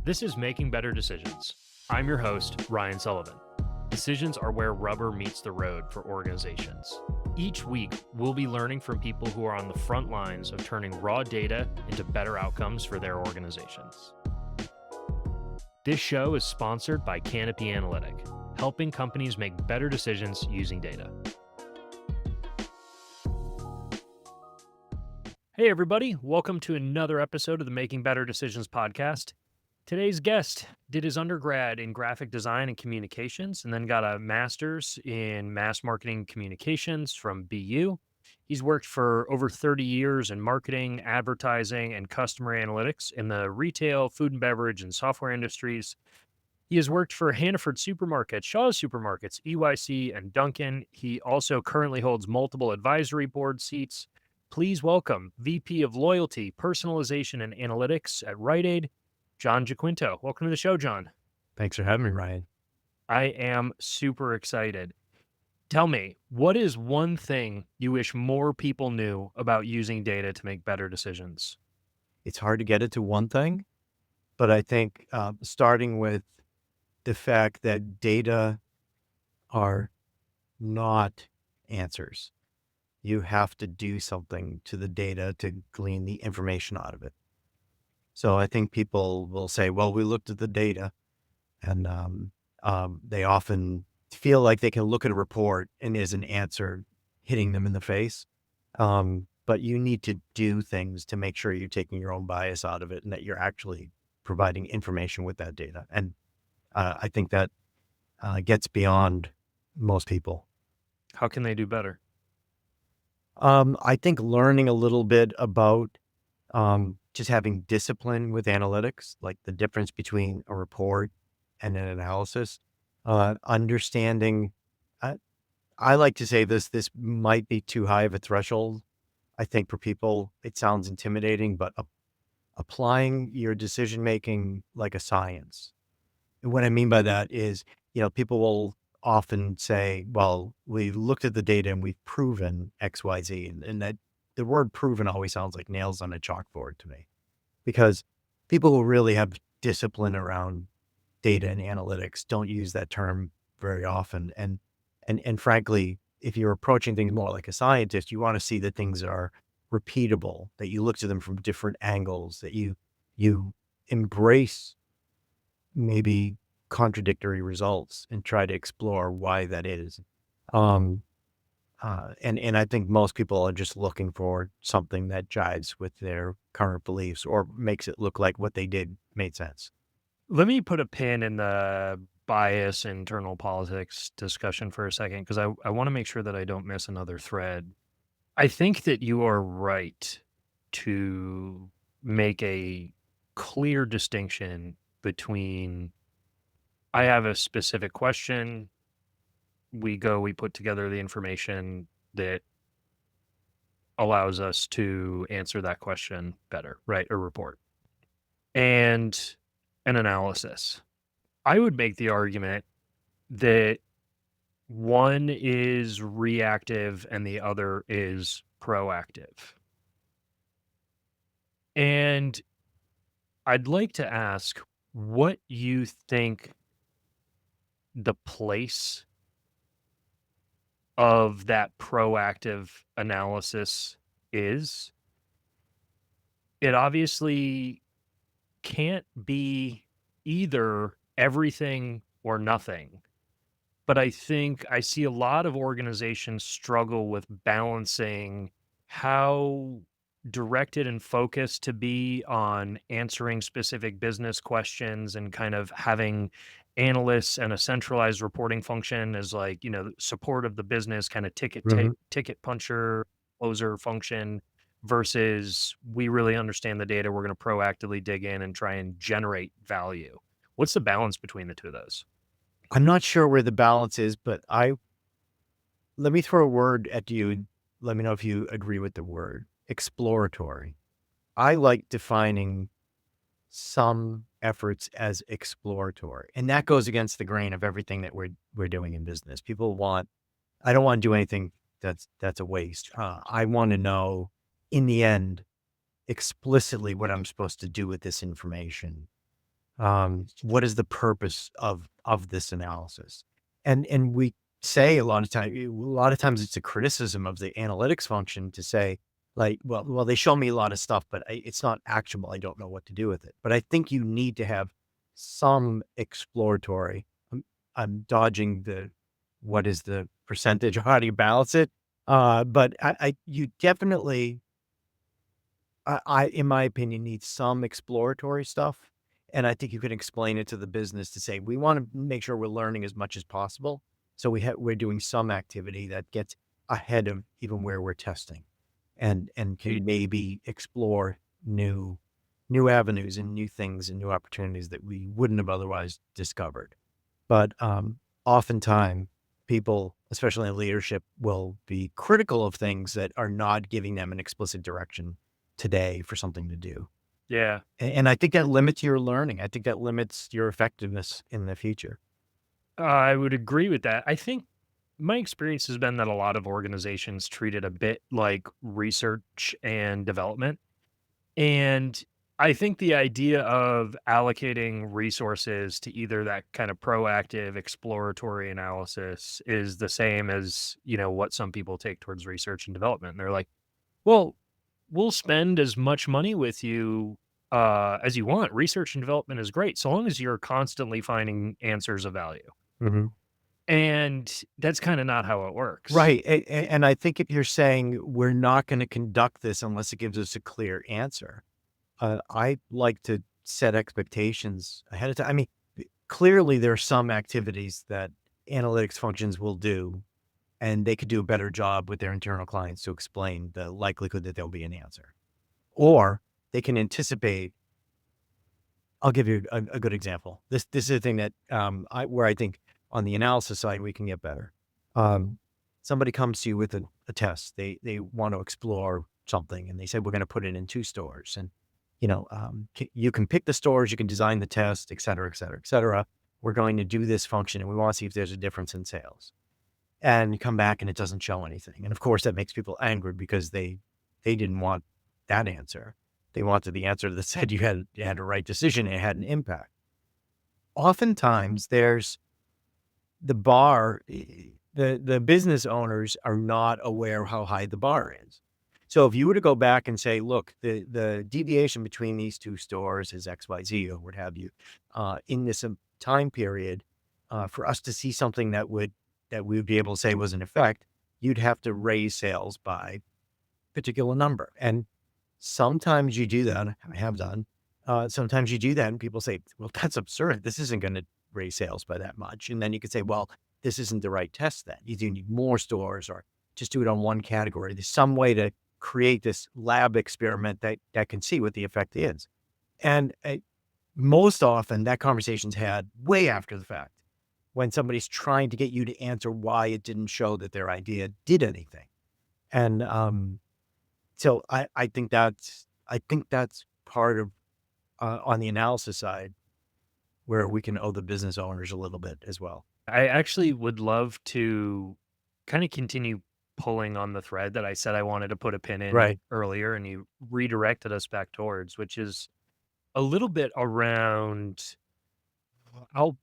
This is Making Better Decisions. I'm your host, Ryan Sullivan. Decisions are where rubber meets the road for organizations. Each week, we'll be learning from people who are on the front lines of turning raw data into better outcomes for their organizations. This show is sponsored by Canopy Analytic, helping companies make better decisions using data. Hey, everybody. Welcome to another episode of the Making Better Decisions podcast. Today's guest did his undergrad in graphic design and communications and then got a master's in mass marketing communications from BU. He's worked for over 30 years in marketing, advertising, and customer analytics in the retail, food and beverage, and software industries. He has worked for Hannaford Supermarkets, Shaw's Supermarkets, EYC, and Dunkin'. He also currently holds multiple advisory board seats. Please welcome VP of Loyalty, Personalization, and Analytics at Rite Aid, John Giaquinto. Welcome to the show, John. Thanks for having me, Ryan. I am super excited. Tell me, what is one thing you wish more people knew about using data to make better decisions? It's hard to get it to one thing, but I think starting with the fact that data are not answers. You have to do something to the data to glean the information out of it. So I think people will say, well, we looked at the data, and they often feel like they can look at a report and there's an answer hitting them in the face. But you need to do things to make sure you're taking your own bias out of it and that you're actually providing information with that data. And I think that gets beyond most people. How can they do better? I think learning a little bit about just having discipline with analytics, like the difference between a report and an analysis, understanding, I like to say this might be too high of a threshold. I think for people, it sounds intimidating, but applying your decision-making like a science. And what I mean by that is, people will often say, well, we looked at the data and we've proven X, Y, Z. And that the word proven always sounds like nails on a chalkboard to me, because people who really have discipline around data and analytics don't use that term very often. And frankly, if you're approaching things more like a scientist, you want to see that things are repeatable, that you look to them from different angles, that you embrace maybe contradictory results and try to explore why that is. And I think most people are just looking for something that jives with their current beliefs or makes it look like what they did made sense. Let me put a pin in the bias internal politics discussion for a second, because I want to make sure that I don't miss another thread. I think that you are right to make a clear distinction between I have a specific question, we put together the information that allows us to answer that question better, right? A report and an analysis. I would make the argument that one is reactive and the other is proactive. And I'd like to ask what you think the place of that proactive analysis is. It obviously can't be either everything or nothing. But I think I see a lot of organizations struggle with balancing how directed and focused to be on answering specific business questions and kind of having analysts and a centralized reporting function as like, support of the business kind of ticket puncher, closer function versus we really understand the data. We're going to proactively dig in and try and generate value. What's the balance between the two of those? I'm not sure where the balance is, but let me throw a word at you. Let me know if you agree with the word exploratory. I like defining some efforts as exploratory, and that goes against the grain of everything that we're doing in business. I don't want to do anything that's a waste. I want to know in the end explicitly what I'm supposed to do with this information. What is the purpose of this analysis? And we say a lot of times it's a criticism of the analytics function to say, like, well, they show me a lot of stuff, but it's not actionable. I don't know what to do with it. But I think you need to have some exploratory. I'm dodging the what is the percentage? How do you balance it? But you definitely in my opinion, need some exploratory stuff. And I think you can explain it to the business to say, we want to make sure we're learning as much as possible. So we're doing some activity that gets ahead of even where we're testing and can maybe explore new avenues and new things and new opportunities that we wouldn't have otherwise discovered. But oftentimes people, especially in leadership, will be critical of things that are not giving them an explicit direction today for something to do. Yeah. And I think that limits your learning. I think that limits your effectiveness in the future. I would agree with that. I think my experience has been that a lot of organizations treat it a bit like research and development. And I think the idea of allocating resources to either that kind of proactive exploratory analysis is the same as, what some people take towards research and development. And they're like, well, we'll spend as much money with you as you want. Research and development is great so long as you're constantly finding answers of value. Mhm. And that's kind of not how it works. Right. And I think if you're saying we're not going to conduct this unless it gives us a clear answer, I like to set expectations ahead of time. I mean, clearly there are some activities that analytics functions will do, and they could do a better job with their internal clients to explain the likelihood that there'll be an answer. Or they can anticipate. I'll give you a good example. This is a thing that where I think on the analysis side we can get better. Um, Somebody comes to you with a test. They want to explore something, and they say we're going to put it in 2 stores, and you can pick the stores, you can design the test, et cetera, et cetera, et cetera. We're going to do this function, and we want to see if there's a difference in sales. And you come back, and it doesn't show anything, and of course that makes people angry because they didn't want that answer. They wanted the answer that said you had a right decision and it had an impact. Oftentimes, there's the bar, the business owners are not aware how high the bar is. So if you were to go back and say, look, the deviation between these 2 stores is XYZ or what have you, in this time period, for us to see something that we would be able to say was an effect, you'd have to raise sales by particular number. And sometimes you do that. I have done. Sometimes you do that and people say, well, that's absurd. This isn't going to raise sales by that much. And then you could say, well, this isn't the right test then. You do need more stores or just do it on one category. There's some way to create this lab experiment that can see what the effect is. And most often that conversation's had way after the fact when somebody's trying to get you to answer why it didn't show that their idea did anything. And so I think that's part of, on the analysis side where we can owe the business owners a little bit as well. I actually would love to kind of continue pulling on the thread that I said I wanted to put a pin in Right. earlier, and you redirected us back towards, which is a little bit around, I'll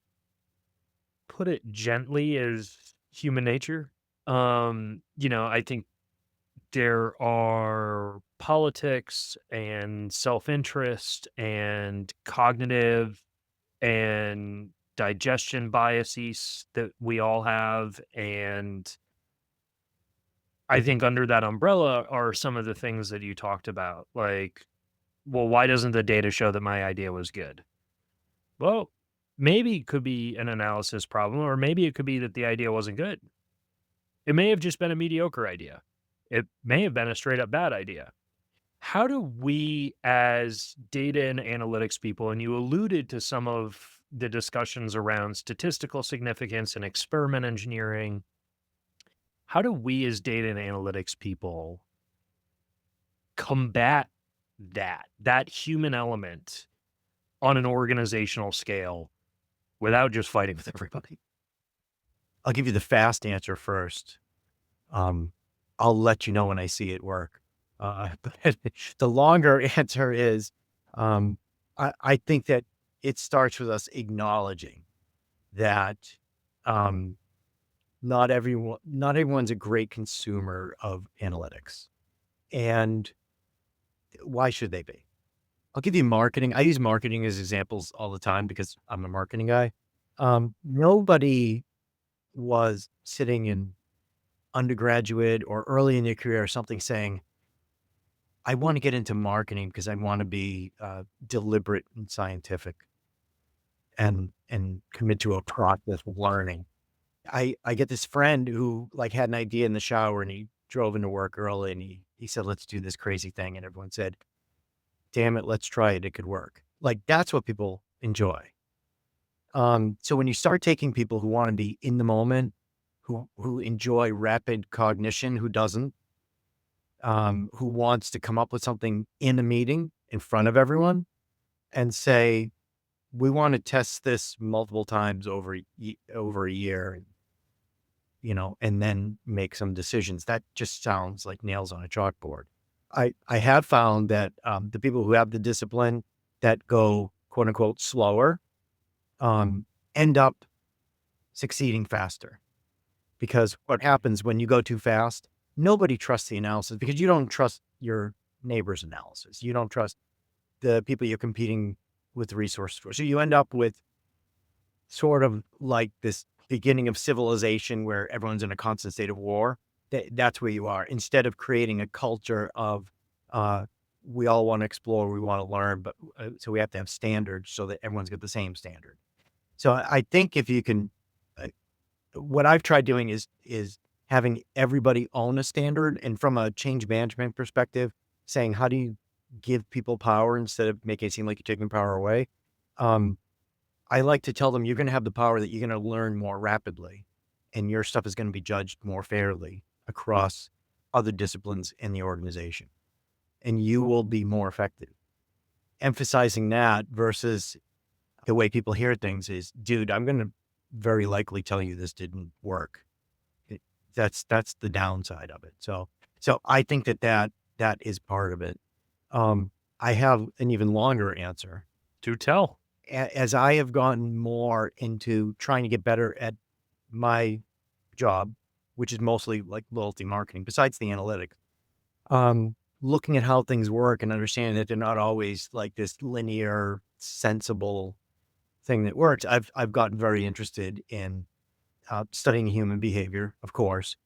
put it gently, as human nature. I think there are politics and self-interest and cognitive and digestion biases that we all have. And I think under that umbrella are some of the things that you talked about. Like, well, why doesn't the data show that my idea was good? Well, maybe it could be an analysis problem, or maybe it could be that the idea wasn't good. It may have just been a mediocre idea. It may have been a straight up bad idea. How do we, as data and analytics people, and you alluded to some of the discussions around statistical significance and experiment engineering, how do we, as data and analytics people, combat that human element on an organizational scale without just fighting with everybody? I'll give you the fast answer first. Um, I'll let you know when I see it work. But the longer answer is, I think that it starts with us acknowledging that um, not everyone's a great consumer of analytics. And why should they be? I'll give you marketing. I use marketing as examples all the time because I'm a marketing guy. Nobody was sitting in undergraduate or early in their career or something saying, I want to get into marketing because I want to be deliberate and scientific and commit to a process of learning. I get this friend who like had an idea in the shower and he drove into work early and he said, let's do this crazy thing. And everyone said, damn it, let's try it. It could work. Like that's what people enjoy. So when you start taking people who want to be in the moment, who enjoy rapid cognition, who doesn't, who wants to come up with something in a meeting in front of everyone and say, we want to test this multiple times over a year, and then make some decisions. That just sounds like nails on a chalkboard. I have found that the people who have the discipline that go quote unquote slower end up succeeding faster. Because what happens when you go too fast, nobody trusts the analysis because you don't trust your neighbor's analysis. You don't trust the people you're competing with the resource for. So you end up with sort of like this beginning of civilization where everyone's in a constant state of war. That's where you are. Instead of creating a culture of we all want to explore, we want to learn, but so we have to have standards so that everyone's got the same standard. So I think if you can, uh, what I've tried doing is having everybody own a standard, and from a change management perspective, saying how do you give people power instead of making it seem like you're taking power away. Um, I like to tell them you're going to have the power that you're going to learn more rapidly, and your stuff is going to be judged more fairly across other disciplines in the organization, and you will be more effective. Emphasizing that versus the way people hear things is, dude, I'm going to very likely tell you this didn't work. It, that's the downside of it. So I think that is part of it. Um, I have an even longer answer. Do tell. As I have gotten more into trying to get better at my job, which is mostly like loyalty marketing, besides the analytics, looking at how things work and understanding that they're not always like this linear, sensible thing that works. I've gotten very interested in studying human behavior, of course,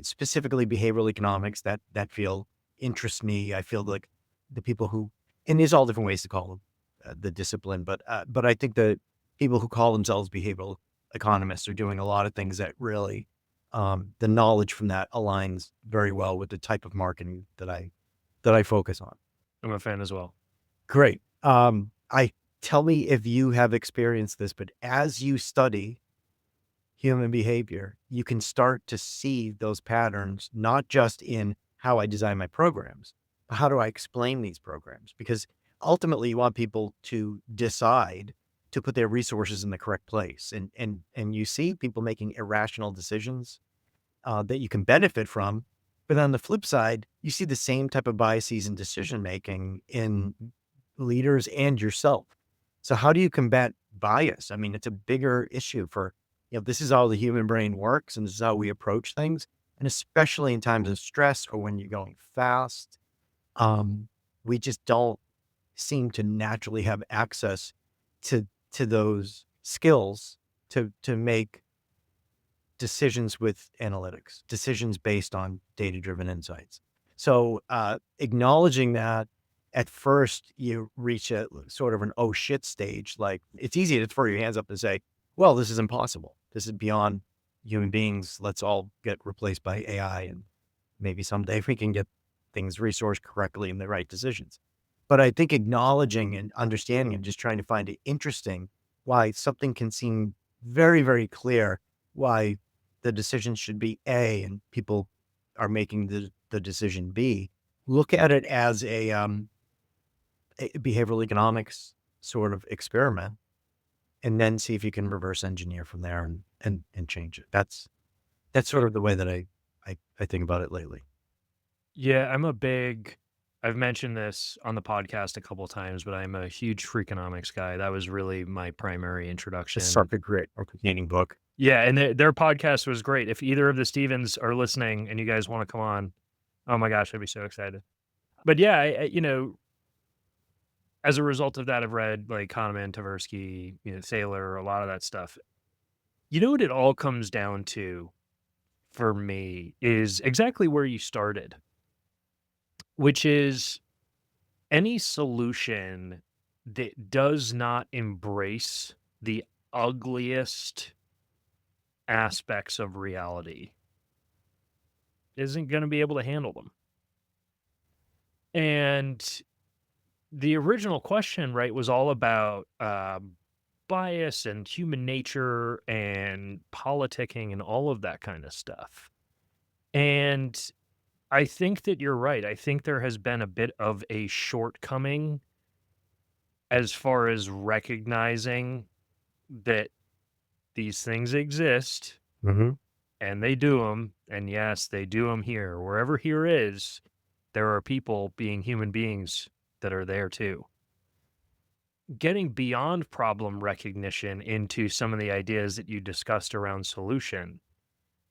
specifically behavioral economics that field interests me. I feel like the people who, and there's all different ways to call them the discipline, but I think the people who call themselves behavioral economists are doing a lot of things that really, the knowledge from that aligns very well with the type of marketing that I focus on. I'm a fan as well. Great. I tell me if you have experienced this, but as you study human behavior, you can start to see those patterns, not just in how I design my programs, but how do I explain these programs? Because ultimately you want people to decide to put their resources in the correct place. And you see people making irrational decisions that you can benefit from. But on the flip side, you see the same type of biases in decision making in leaders and yourself. So how do you combat bias? I mean, it's a bigger issue for, this is how the human brain works and this is how we approach things. And especially in times of stress or when you're going fast, um, we just don't seem to naturally have access to those skills to make decisions with analytics, decisions based on data-driven insights. So acknowledging that at first you reach a sort of an oh shit stage, like it's easy to throw your hands up and say, well, this is impossible. This is beyond human beings. Let's all get replaced by AI and maybe someday we can get things resourced correctly and the right decisions. But I think acknowledging and understanding and just trying to find it interesting why something can seem very, very clear why the decision should be A and people are making the decision B. Look at it as a behavioral economics sort of experiment and then see if you can reverse engineer from there and change it. That's sort of the way that I think about it lately. Yeah, I'm a big I've mentioned this on the podcast a couple times, but I'm a huge Freakonomics guy. That was really my primary The introduction. Circuit Grid or containing book. Yeah, and their podcast was great. If either of the Stevens are listening and you guys wanna come on, oh my gosh, I'd be so excited. But yeah, as a result of that, I've read like Kahneman, Tversky, Thaler, a lot of that stuff. You know what it all comes down to for me is exactly where you started, which is any solution that does not embrace the ugliest aspects of reality isn't going to be able to handle them. And the original question, right, was all about bias and human nature and politicking and all of that kind of stuff. And I think that you're right. I think there has been a bit of a shortcoming as far as recognizing that these things exist Mhm. and they do them. And yes, they do them here. Wherever here is, there are people being human beings that are there too. Getting beyond problem recognition into some of the ideas that you discussed around solution.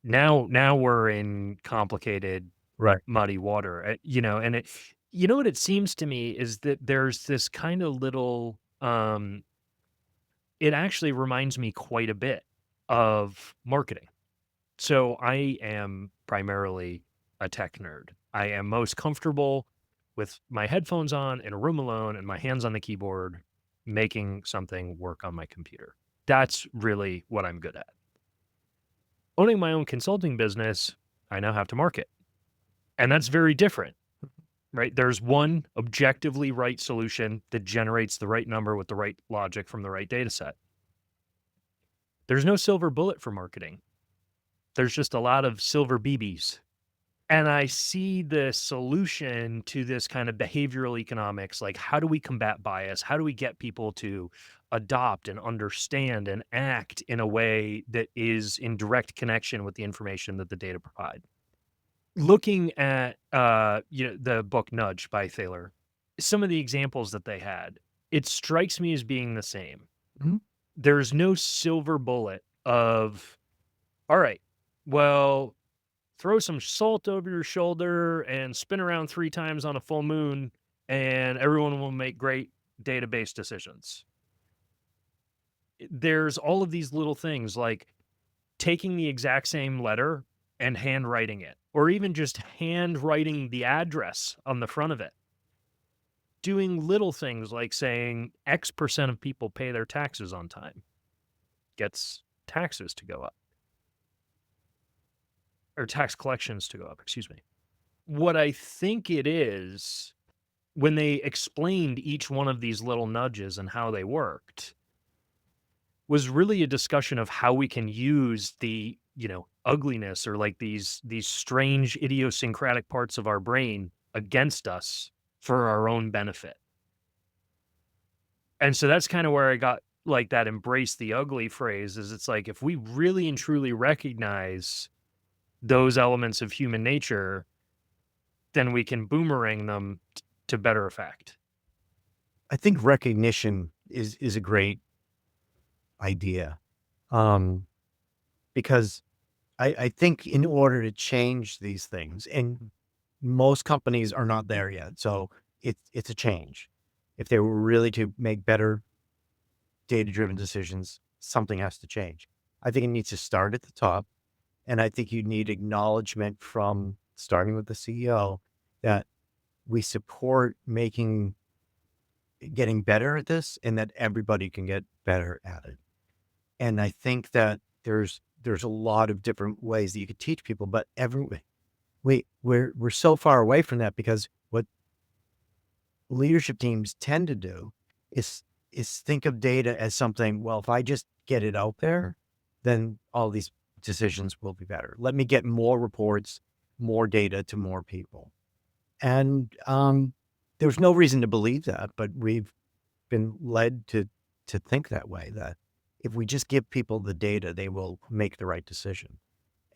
Now we're in complicated, Right. muddy water. And what it seems to me is that there's this kind of little it actually reminds me quite a bit of marketing. So I am primarily a tech nerd. I am most comfortable with my headphones on in a room alone and my hands on the keyboard making something work on my computer. That's really what I'm good at. Owning my own consulting business, I now have to market. And that's very different, right? There's one objectively right solution that generates the right number with the right logic from the right data set. There's no silver bullet for marketing. There's just a lot of silver BBs. And I see the solution to this kind of behavioral economics, like how do we combat bias? How do we get people to adopt and understand and act in a way that is in direct connection with the information that the data provide? Looking at the book Nudge by Thaler, some of the examples that they had, it strikes me as being the same. Mhm. There's no silver bullet of, all right, well, throw some salt over your shoulder and spin around 3 times on a full moon, and everyone will make great database decisions. There's all of these little things like taking the exact same letter and handwriting it, or even just handwriting the address on the front of it. Doing little things like saying X% of people pay their taxes on time gets taxes to go up, or tax collections to go up, excuse me. What I think it is, when they explained each one of these little nudges and how they worked, was really a discussion of how we can use the, ugliness or like these strange idiosyncratic parts of our brain against us for our own benefit. And so that's kind of where I got like that embrace the ugly phrase is it's like if we really and truly recognize those elements of human nature, then we can boomerang them to better effect. I think recognition is a great idea, um, because I think in order to change these things, and most companies are not there yet, so it's a change. If they were really to make better data-driven decisions, something has to change. I think it needs to start at the top, and I think you need acknowledgement from starting with the CEO that we support getting better at this and that everybody can get better at it. And I think that there's a lot of different ways that you could teach people, but we're so far away from that because what leadership teams tend to do is think of data as something, well, if I just get it out there, then all these decisions will be better. Let me get more reports, more data to more people. And there's no reason to believe that, but we've been led to think that way, that if we just give people the data, they will make the right decision.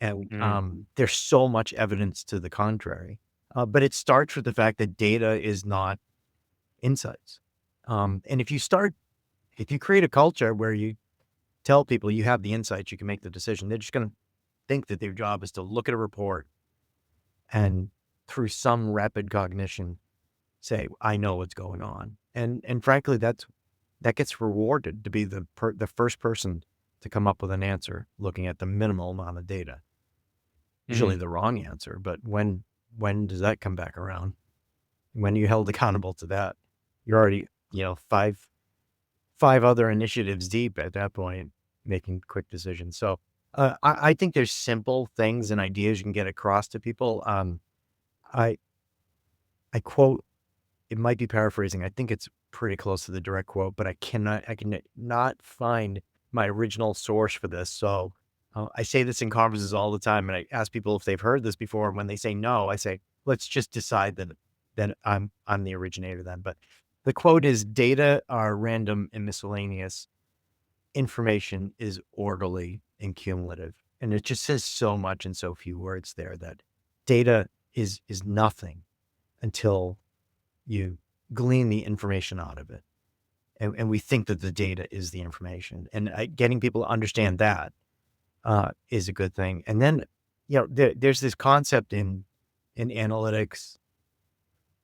And Mm. there's so much evidence to the contrary. But it starts with the fact that data is not insights. And if you create a culture where you tell people you have the insights, you can make the decision, they're just going to think that their job is to look at a report and through some rapid cognition say, I know what's going on. And frankly, that gets rewarded to be the first person to come up with an answer looking at the minimal amount of data. Usually Mhm. the wrong answer, but when does that come back around? When you're held accountable to that, you're already, five other initiatives deep at that point, making quick decisions. So I think there's simple things and ideas you can get across to people. I I quote, it might be paraphrasing. I think it's pretty close to the direct quote, but I can not find my original source for this. So I say this in conferences all the time, and I ask people if they've heard this before. And when they say no, I say, let's just decide that I'm the originator then. But the quote is, "Data are random and miscellaneous. Information is orderly and cumulative." And it just says so much in so few words there that data is nothing until you glean the information out of it. And we think that the data is the information. And getting people to understand that is a good thing. And then, there's this concept in analytics.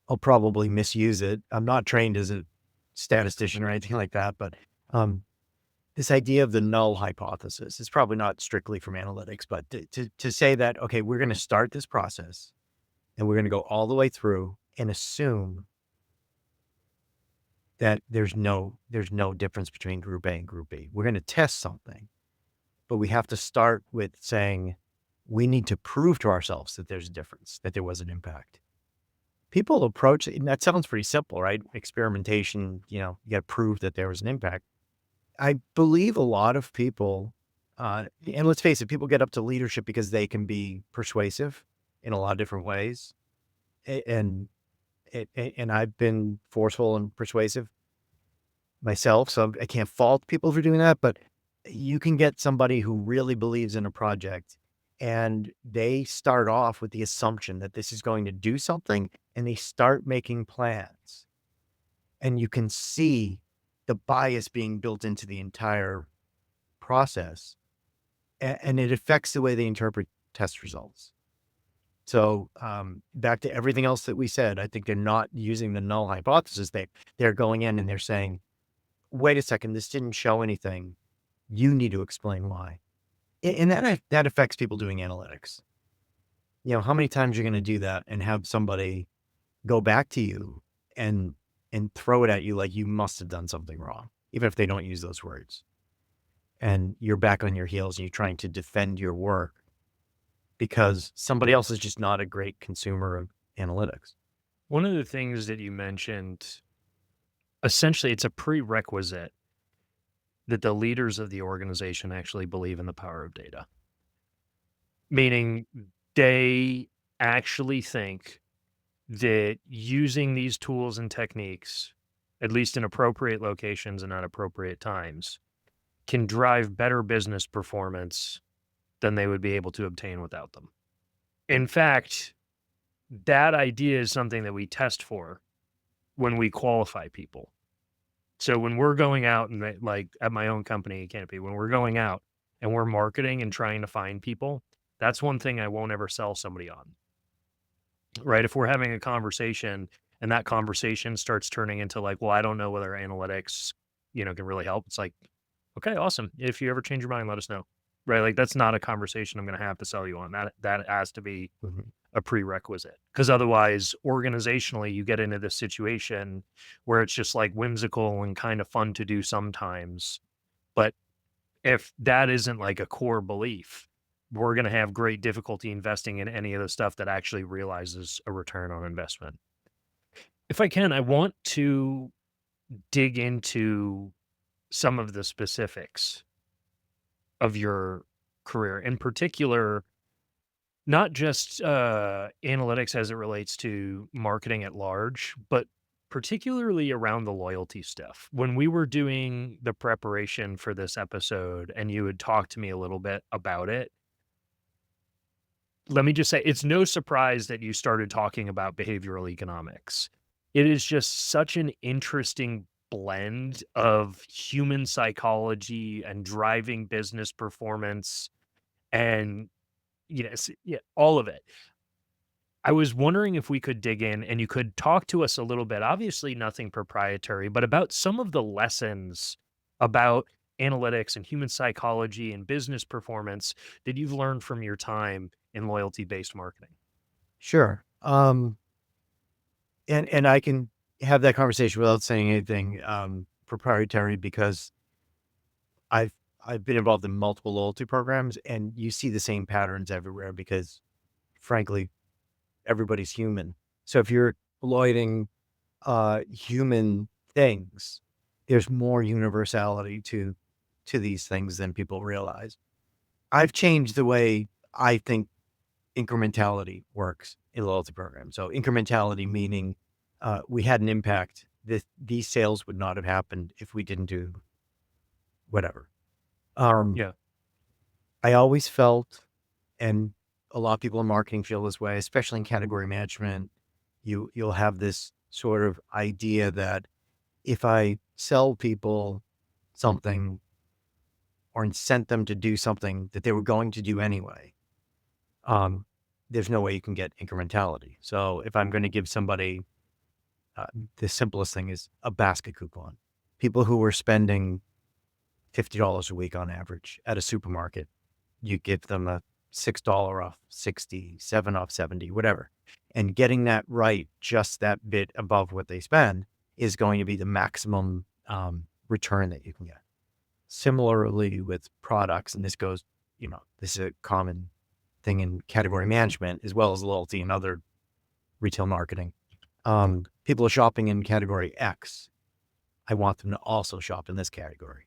I'll probably misuse it. I'm not trained as a statistician or anything like that, but um, this idea of the null hypothesis is probably not strictly from analytics, but to say that, okay, we're going to start this process and we're going to go all the way through and assume that there's no difference between group A and group B. We're going to test something, but we have to start with saying we need to prove to ourselves that there's a difference, that there was an impact. People approach it, and that sounds pretty simple, right? Experimentation, you got to prove that there was an impact. I believe a lot of people, and let's face it, people get up to leadership because they can be persuasive in a lot of different ways. And and I've been forceful and persuasive myself, so I can't fault people for doing that, but you can get somebody who really believes in a project and they start off with the assumption that this is going to do something and they start making plans. And you can see the bias being built into the entire process and it affects the way they interpret test results. So back to everything else that we said, I think they're not using the null hypothesis. They're going in and they're saying, wait a second, this didn't show anything. You need to explain why. And that affects people doing analytics. How many times you're going to do that and have somebody go back to you and throw it at you like you must have done something wrong, even if they don't use those words. And you're back on your heels and you're trying to defend your work because somebody else is just not a great consumer of analytics. One of the things that you mentioned, essentially, it's a prerequisite that the leaders of the organization actually believe in the power of data, meaning they actually think that using these tools and techniques, at least in appropriate locations and at appropriate times, can drive better business performance than they would be able to obtain without them. In fact, that idea is something that we test for when we qualify people. So when we're going out and like at my own company, Canopy, when we're going out and we're marketing and trying to find people, that's one thing I won't ever sell somebody on. Right? If we're having a conversation and that conversation starts turning into like, well, I don't know whether analytics, can really help. It's like, okay, awesome. If you ever change your mind, let us know. Right? Like that's not a conversation I'm going to have to sell you on. That has to be Mhm. a prerequisite. Because otherwise, organizationally, you get into this situation where it's just like whimsical and kind of fun to do sometimes. But if that isn't like a core belief, we're going to have great difficulty investing in any of the stuff that actually realizes a return on investment. If I can, I want to dig into some of the specifics of your career, in particular, not just analytics as it relates to marketing at large, but particularly around the loyalty stuff. When we were doing the preparation for this episode and you had talked to me a little bit about it, let me just say, it's no surprise that you started talking about behavioral economics. It is just such an interesting blend of human psychology and driving business performance and yes, yeah, all of it. I was wondering if we could dig in and you could talk to us a little bit, obviously nothing proprietary, but about some of the lessons about analytics and human psychology and business performance that you've learned from your time in loyalty-based marketing. Sure. And I can have that conversation without saying anything proprietary because I've I've been involved in multiple loyalty programs, and you see the same patterns everywhere because, frankly, everybody's human. So if you're exploiting human things, there's more universality to these things than people realize. I've changed the way I think incrementality works in loyalty programs. So incrementality meaning we had an impact. These sales would not have happened if we didn't do whatever. Um, Yeah. I always felt, and a lot of people in marketing feel this way, especially in category management, you'll have this sort of idea that if I sell people something or incent them to do something that they were going to do anyway, um, there's no way you can get incrementality. So if I'm going to give somebody uh, the simplest thing is a basket coupon, people who were spending $50 a week on average at a supermarket, you give them a $6 off 60, 7 off 70, whatever. And getting that right, just that bit above what they spend, is going to be the maximum return that you can get. Similarly with products, and this goes, this is a common thing in category management as well as loyalty and other retail marketing. People are shopping in category X. I want them to also shop in this category.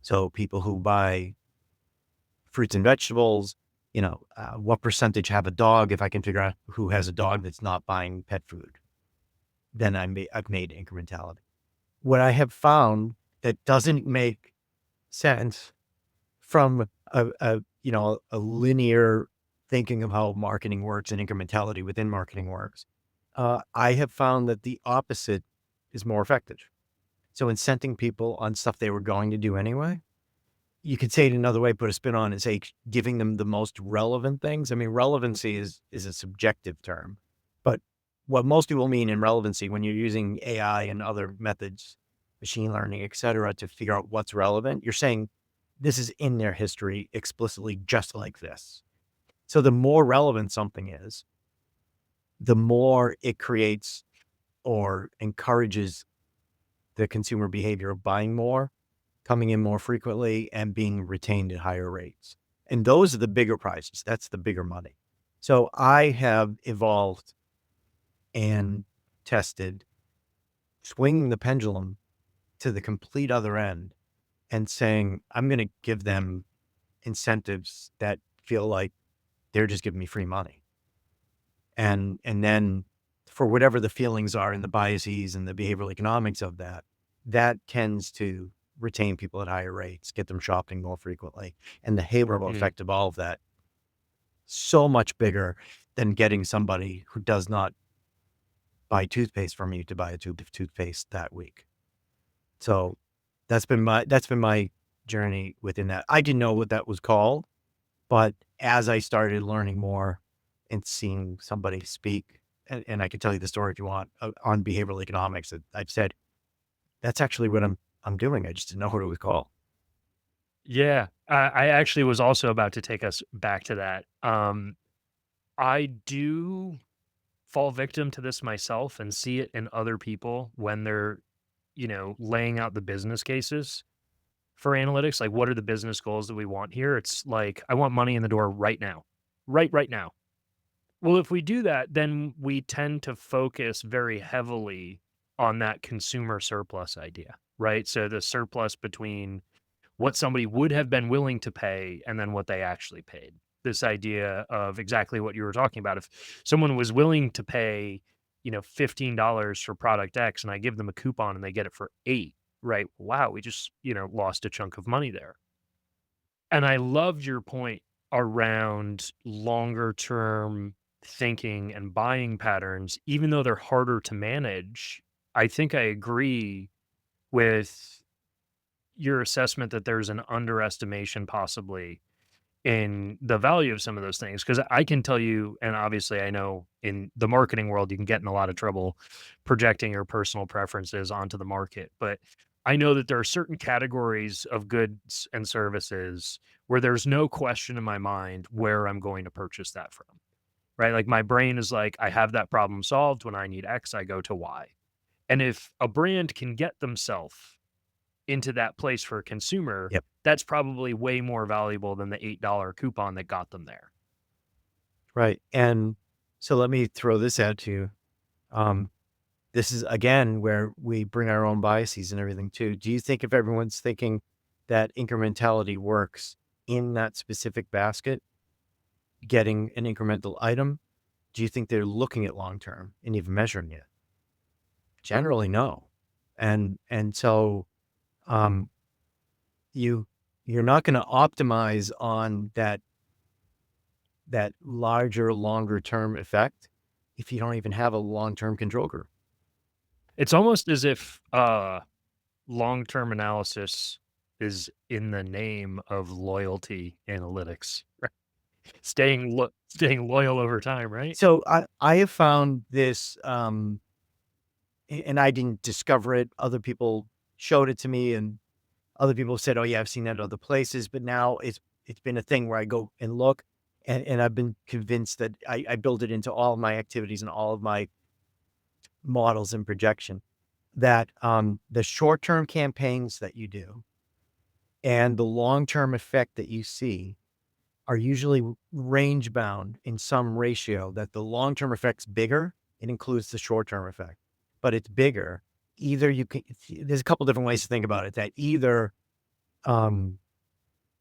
So people who buy fruits and vegetables, what percentage have a dog? If I can figure out who has a dog that's not buying pet food, then I've made incrementality. What I have found that doesn't make sense from a linear thinking of how marketing works and incrementality within marketing works. I have found that the opposite is more effective. So incenting people on stuff they were going to do anyway, you could say it another way, put a spin on it and say giving them the most relevant things. I mean, relevancy is a subjective term, but what most people mean in relevancy when you're using AI and other methods, machine learning, et cetera, to figure out what's relevant, you're saying this is in their history explicitly just like this. So the more relevant something is, the more it creates or encourages the consumer behavior of buying more, coming in more frequently, and being retained at higher rates. And those are the bigger prizes. That's the bigger money. So I have evolved and tested swinging the pendulum to the complete other end and saying, I'm going to give them incentives that feel like they're just giving me free money. And then for whatever the feelings are and the biases and the behavioral economics of that, that tends to retain people at higher rates, get them shopping more frequently. And the halo Mm. effect of all of that, so much bigger than getting somebody who does not buy toothpaste from you to buy a tube of toothpaste that week. So that's been my journey within that. I didn't know what that was called, but as I started learning more and seeing somebody speak, and I can tell you the story if you want on behavioral economics, that I've said that's actually what I'm doing. I just didn't know what it was called. Yeah. I actually was also about to take us back to that. I do fall victim to this myself and see it in other people when they're, laying out the business cases for analytics. Like, what are the business goals that we want here? It's like, I want money in the door right now. Right now. Well, if we do that, then we tend to focus very heavily on that consumer surplus idea, right? So the surplus between what somebody would have been willing to pay and then what they actually paid. This idea of exactly what you were talking about. If someone was willing to pay, $15 for product X and I give them a coupon and they get it for 8, right? Wow, we just, lost a chunk of money there. And I loved your point. around longer term thinking and buying patterns, even though they're harder to manage, I think I agree with your assessment that there's an underestimation possibly in the value of some of those things. Because I can tell you, and obviously I know in the marketing world, you can get in a lot of trouble projecting your personal preferences onto the market. But I know that there are certain categories of goods and services where there's no question in my mind where I'm going to purchase that from. Right. Like my brain is like, I have that problem solved. When I need X, I go to Y. And if a brand can get themselves into that place for a consumer, Yep. that's probably way more valuable than the $8 coupon that got them there. Right. And so let me throw this out to you. Um, this is again where we bring our own biases and everything too. Do you think if everyone's thinking that incrementality works in that specific basket, getting an incremental item, do you think they're looking at long term and even measuring it? Generally, no. And so um, you you're not going to optimize on that larger, longer term effect if you don't even have a long term control group. It's almost as if long-term analysis is in the name of loyalty analytics, right? Staying loyal over time, right? So I have found this, and I didn't discover it. Other people showed it to me, and other people said, "Oh yeah, I've seen that other places." But now it's been a thing where I go and look, and I've been convinced that I build it into all of my activities and all of my models and projection. That the short term campaigns that you do and the long term effect that you see are usually range bound in some ratio that the long-term effect's bigger. It includes the short-term effect, but it's bigger. Either you can, there's a couple different ways to think about it that either, um,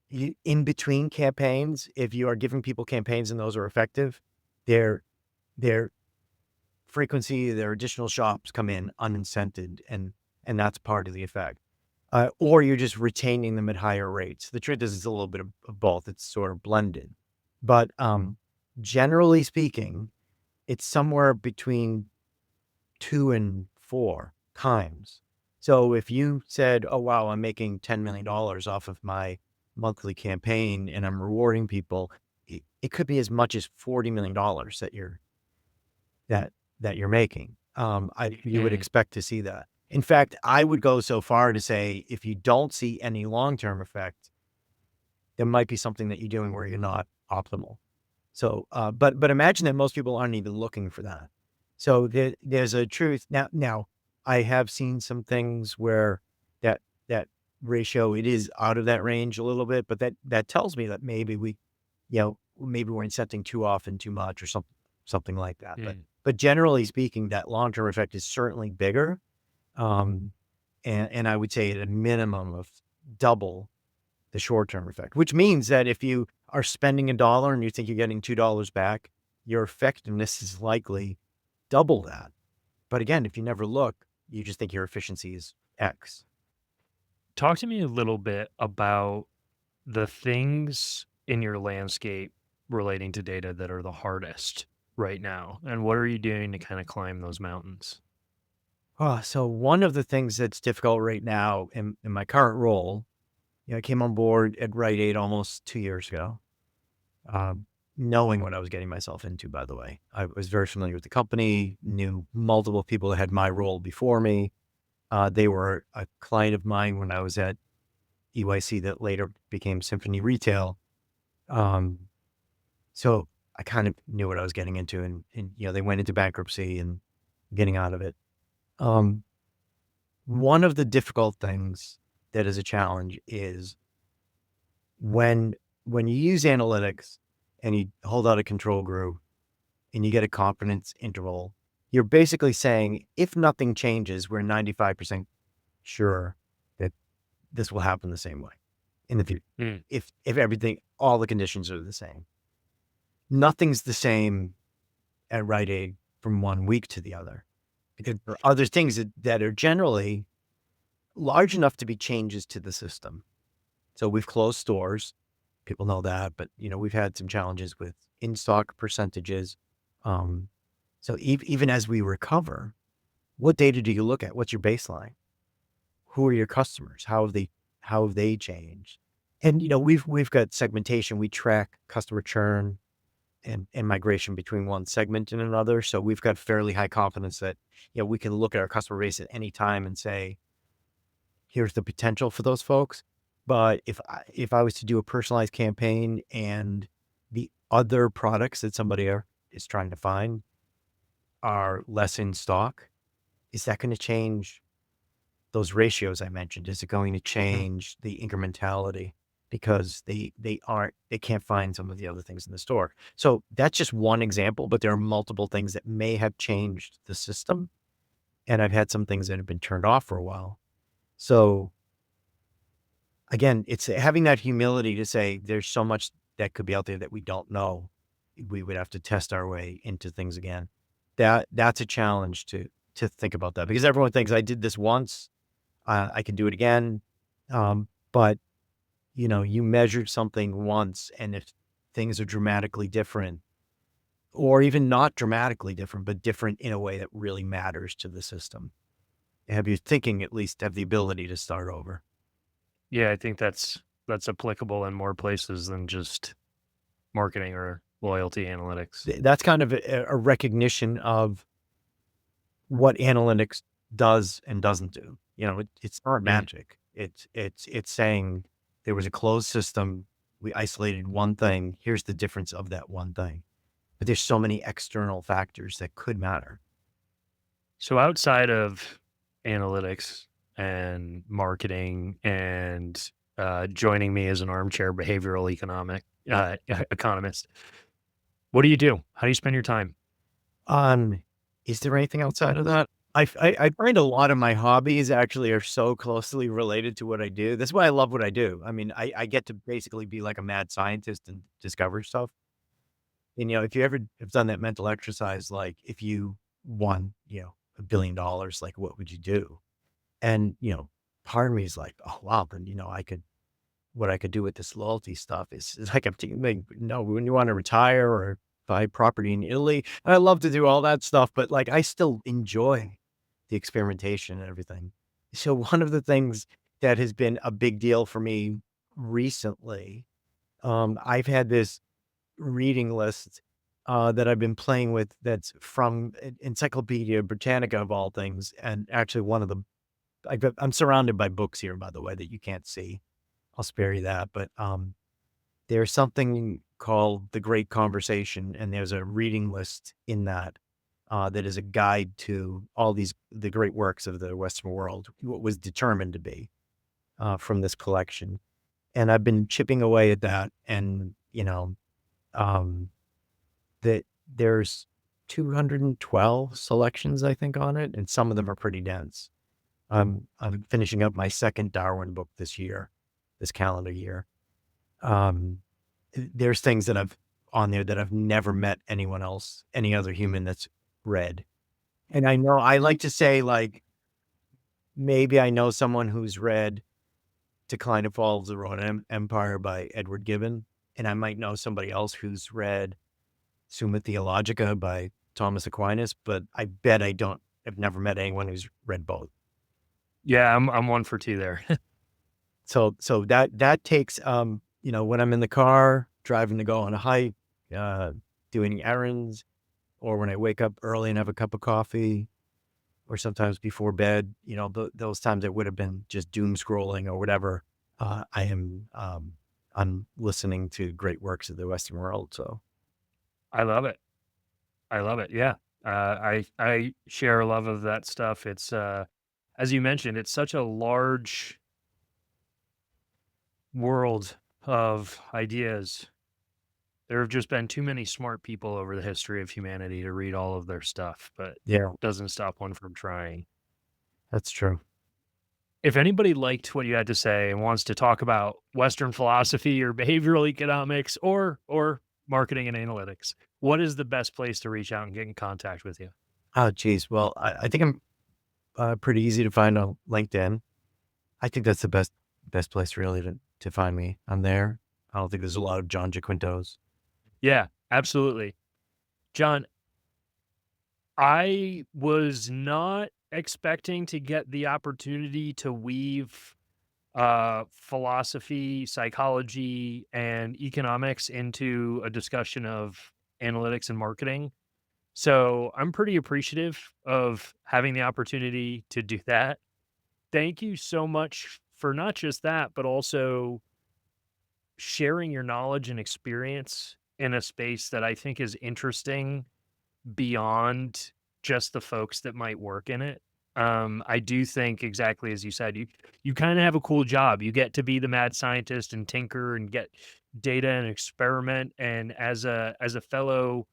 in between campaigns, if you are giving people campaigns and those are effective, their, their frequency, their additional shops come in unincented and that's part of the effect. Or you're just retaining them at higher rates. The truth is it's a little bit of both. It's sort of blended. But generally speaking, it's somewhere between 2 and 4 times. So if you said, "Oh, wow, I'm making $10 million off of my monthly campaign and I'm rewarding people," it could be as much as $40 million that that you're making. You would Mm. expect to see that. In fact, I would go so far to say if you don't see any long-term effect, there might be something that you're doing where you're not optimal. So, but imagine that most people aren't even looking for that. So there's a truth now. Now, I have seen some things where that that ratio it is out of that range a little bit, but that tells me that maybe maybe we're incenting too often, too much, or something like that. Mm. But generally speaking, that long term effect is certainly bigger, um, and I would say at a minimum of double the short term effect, which means that if you are spending $1 and you think you're getting $2 back, your effectiveness is likely double that. But again, if you never look, you just think your efficiency is X. Talk to me a little bit about the things in your landscape relating to data that are the hardest right now, and what are you doing to kind of climb those mountains? So one of the things that's difficult right now in my current role, I came on board at Rite Aid almost 2 years ago, knowing what I was getting myself into, by the way. I was very familiar with the company, knew multiple people that had my role before me. They were a client of mine when I was at EYC that later became Symphony Retail. Um, so I kind of knew what I was getting into and they went into bankruptcy and getting out of it. Um, One of the difficult things that is a challenge is when when you use analytics and you hold out a control group and you get a confidence interval, you're basically saying if nothing changes, we're 95% sure that this will happen the same way in the future. Mm. If everything, all the conditions are the same, nothing's the same at Rite Aid from one week to the other. Because there are other things that are generally large enough to be changes to the system. So we've closed stores people know that, but we've had some challenges with in-stock percentages. Um, so even as we recover, what data do you look at? What's your baseline? Who are your customers? How have they changed? And we've got segmentation. We track customer churn and migration between one segment and another. So we've got fairly high confidence that we can look at our customer base at any time and say, here's the potential for those folks. But if I was to do a personalized campaign and the other products that is trying to find are less in stock, is that going to change those ratios I mentioned? Is it going to Mhm. change the incrementality because they can't find some of the other things in the store? So that's just one example, but there are multiple things that may have changed the system. And I've had some things that have been turned off for a while. So again, it's having that humility to say there's so much that could be out there that we don't know. We would have to test our way into things again. That's a challenge to think about that, because everyone thinks I did this once, I can do it again. But you measured something once, and if things are dramatically different, or even not dramatically different, but different in a way that really matters to the system, have you thinking at least have the ability to start over. Yeah, I think that's applicable in more places than just marketing or loyalty analytics. That's kind of a recognition of what analytics does and doesn't do. It's not Mm. magic. It's saying there was a closed system. We isolated one thing. Here's the difference of that one thing. But there's so many external factors that could matter. So outside of analytics and marketing and joining me as an armchair behavioral economist, what do you do? How do you spend your time? Um, is there anything outside of that? I find a lot of my hobbies actually are so closely related to what I do. That's why I love what I do. I mean, I get to basically be like a mad scientist and discover stuff. And, if you ever have done that mental exercise, like if you won, $1 billion, like what would you do? And, part of me is like, oh, wow, then, what I could do with this loyalty stuff is like, like, no, when you want to retire or buy property in Italy, I love to do all that stuff, but like, I still enjoy the experimentation and everything. So one of the things that has been a big deal for me recently, I've had this reading list that I've been playing with that's from Encyclopedia Britannica of all things. And actually one of the, I'm surrounded by books here, by the way, that you can't see. I'll spare you that. But there's something called The Great Conversation, and there's a reading list in that that is a guide to all the great works of the Western world, what was determined to be from this collection. And I've been chipping away at that, and um, that there's 212 selections, I think, on it, and some of them are pretty dense. I'm finishing up my second Darwin book this calendar year. Um, there's things that I've on there that I've never met anyone else, any other human that's read. And I know I like to say, like, maybe I know someone who's read Decline and Fall of the Roman Empire by Edward Gibbon, and I might know somebody else who's read Summa Theologica by Thomas Aquinas, but I bet I've never met anyone who's read both. Yeah, I'm one for two there. So that takes, when I'm in the car driving to go on a hike, uh, doing errands, or when I wake up early and have a cup of coffee, or sometimes before bed, those times it would have been just doom scrolling or whatever. I'm listening to great works of the Western world. So I love it. I love it. Yeah. I share a love of that stuff. It's as you mentioned, it's such a large world of ideas. There have just been too many smart people over the history of humanity to read all of their stuff, but yeah, doesn't stop one from trying. that's true. If anybody liked what you had to say and wants to talk about Western philosophy or behavioral economics or marketing and analytics, what is the best place to reach out and get in contact with you? Oh, geez. Well, I think I'm pretty easy to find on LinkedIn. I think that's the best place really to find me. I'm there. I don't think there's a lot of John Giaquintos. Yeah, absolutely. John, I was not expecting to get the opportunity to weave philosophy, psychology, and economics into a discussion of analytics and marketing. So I'm pretty appreciative of having the opportunity to do that. Thank you so much for not just that, but also sharing your knowledge and experience in a space that I think is interesting beyond just the folks that might work in it. I do think exactly as you said, you kind of have a cool job. You get to be the mad scientist and tinker and get data and experiment. And as a fellow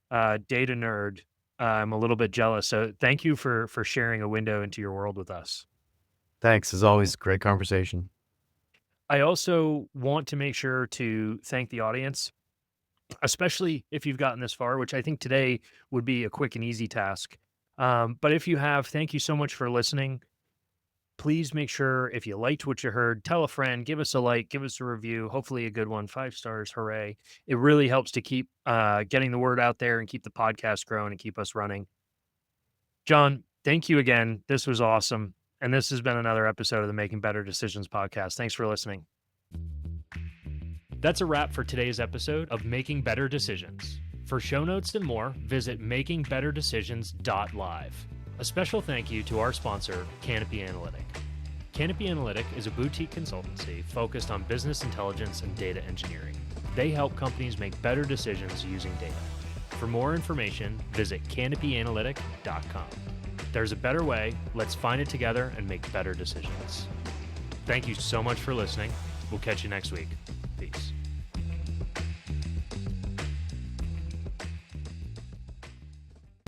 data nerd, I'm a little bit jealous. So thank you for sharing a window into your world with us. Thanks. As always, great conversation. I also want to make sure to thank the audience, especially if you've gotten this far, which I think today would be a quick and easy task. But if you have, thank you so much for listening. Please make sure if you liked what you heard, tell a friend, give us a like, give us a review, hopefully a good one, 5 stars, hooray. It really helps to keep getting the word out there and keep the podcast growing and keep us running. John, thank you again. This was awesome. And this has been another episode of the Making Better Decisions podcast. Thanks for listening. That's a wrap for today's episode of Making Better Decisions. For show notes and more, visit makingbetterdecisions.live. A special thank you to our sponsor, Canopy Analytic. Canopy Analytic is a boutique consultancy focused on business intelligence and data engineering. They help companies make better decisions using data. For more information, visit canopyanalytic.com. There's a better way. Let's find it together and make better decisions. Thank you so much for listening. We'll catch you next week. Peace.